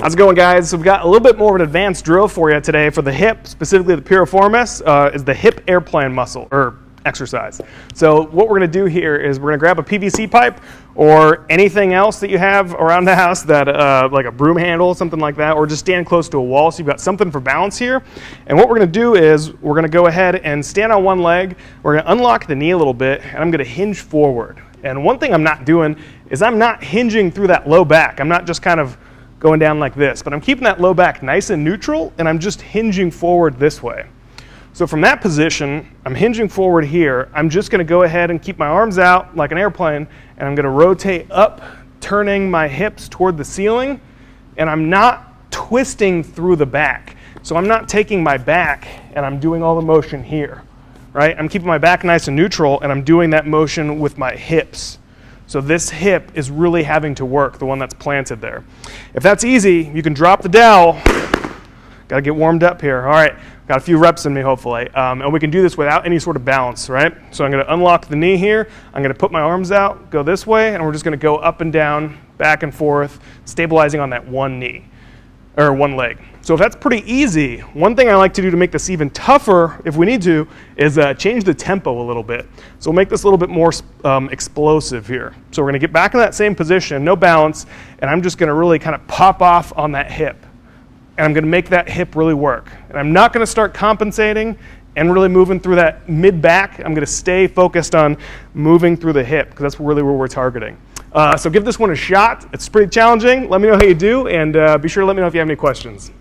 How's it going, guys? So we've got a little bit more of an advanced drill for you today for the hip, specifically the piriformis, is the hip airplane muscle, or exercise. So what we're going to do here is we're going to grab a PVC pipe or anything else that you have around the house, that like a broom handle, something like that, or just stand close to a wall so you've got something for balance here. And what we're going to do is we're going to go ahead and stand on one leg. We're going to unlock the knee a little bit, and I'm going to hinge forward. And one thing I'm not doing is I'm not hinging through that low back. I'm not just kind of going down like this, but I'm keeping that low back nice and neutral, and I'm just hinging forward this way. So from that position, I'm hinging forward here. I'm just going to go ahead and keep my arms out like an airplane, and I'm going to rotate up, turning my hips toward the ceiling, and I'm not twisting through the back. So I'm not taking my back and I'm doing all the motion here, right? I'm keeping my back nice and neutral, and I'm doing that motion with my hips. So this hip is really having to work, the one that's planted there. If that's easy, you can drop the dowel. Got to get warmed up here. All right, got a few reps in me, hopefully. And we can do this without any sort of balance, right? So I'm going to unlock the knee here. I'm going to put my arms out, go this way, and we're just going to go up and down, back and forth, stabilizing on that one knee, or one leg. So if that's pretty easy, one thing I like to do to make this even tougher, if we need to, is change the tempo a little bit. So we'll make this a little bit more explosive here. So we're going to get back in that same position, no balance, and I'm just going to really kind of pop off on that hip. And I'm going to make that hip really work. And I'm not going to start compensating and really moving through that mid-back. I'm going to stay focused on moving through the hip, because that's really where we're targeting. So give this one a shot. It's pretty challenging. Let me know how you do, and be sure to let me know if you have any questions.